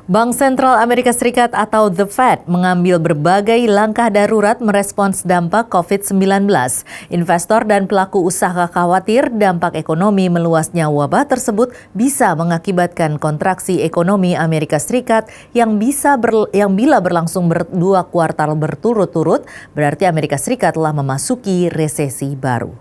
Bank Sentral Amerika Serikat atau The Fed mengambil berbagai langkah darurat merespons dampak COVID-19. Investor dan pelaku usaha khawatir dampak ekonomi meluasnya wabah tersebut bisa mengakibatkan kontraksi ekonomi Amerika Serikat yang bila berlangsung dua kuartal berturut-turut, berarti Amerika Serikat telah memasuki resesi baru.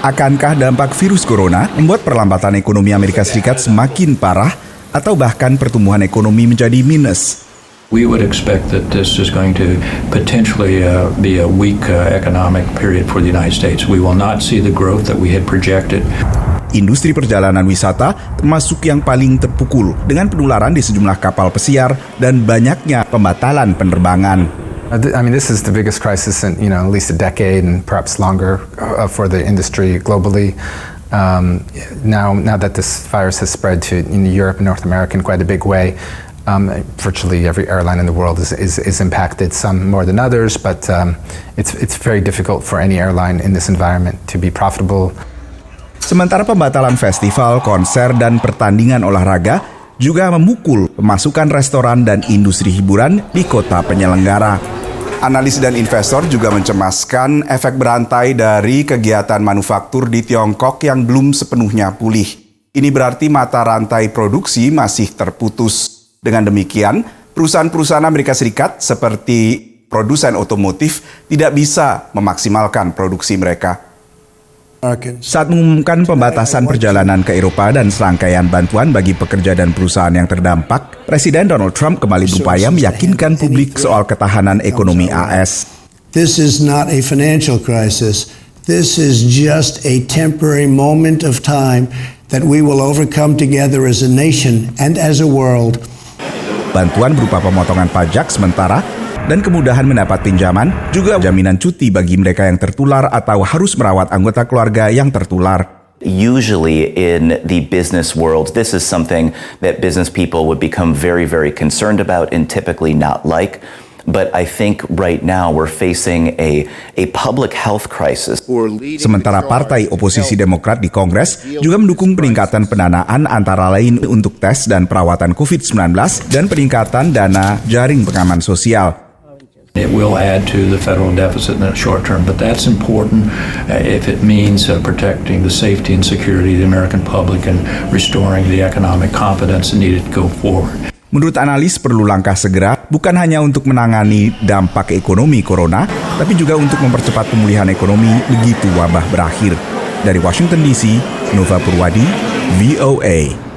Akankah dampak virus corona membuat perlambatan ekonomi Amerika Serikat semakin parah atau bahkan pertumbuhan ekonomi menjadi minus? We would expect that this is going to potentially be a weak economic period for the United States. We will not see the growth that we had projected. Industri perjalanan wisata termasuk yang paling terpukul dengan penularan di sejumlah kapal pesiar dan banyaknya pembatalan penerbangan. I mean, this is the biggest crisis in at least a decade and perhaps longer for the industry globally. Now that this virus has spread to Europe and North America in quite a big way, virtually every airline in the world is impacted, some more than others, but it's very difficult for any airline in this environment to be profitable. Sementara pembatalan festival, konser, dan pertandingan olahraga juga memukul pemasukan restoran dan industri hiburan di kota penyelenggara. Analis dan investor juga mencemaskan efek berantai dari kegiatan manufaktur di Tiongkok yang belum sepenuhnya pulih. Ini berarti mata rantai produksi masih terputus. Dengan demikian, perusahaan-perusahaan Amerika Serikat seperti produsen otomotif tidak bisa memaksimalkan produksi mereka. Saat mengumumkan pembatasan perjalanan ke Eropa dan serangkaian bantuan bagi pekerja dan perusahaan yang terdampak, Presiden Donald Trump kembali berupaya meyakinkan publik soal ketahanan ekonomi AS. This is not a financial crisis. This is just a temporary moment of time that we will overcome together as a nation and as a world. Bantuan berupa pemotongan pajak sementara dan kemudahan mendapat pinjaman, juga jaminan cuti bagi mereka yang tertular atau harus merawat anggota keluarga yang tertular. Usually in the business world, this is something that business people would become very, very concerned about and typically not like. But I think right now we're facing a public health crisis. Sementara partai oposisi Demokrat di Kongres juga mendukung peningkatan pendanaan antara lain untuk tes dan perawatan COVID-19 dan peningkatan dana jaring pengaman sosial. It will add to the federal deficit in the short term, but that's important if it means protecting the safety and security of the American public and restoring the economic confidence needed to go forward. Menurut analis, perlu langkah segera bukan hanya untuk menangani dampak ekonomi corona, tapi juga untuk mempercepat pemulihan ekonomi begitu wabah berakhir. Dari Washington DC, Nova Purwadi, VOA.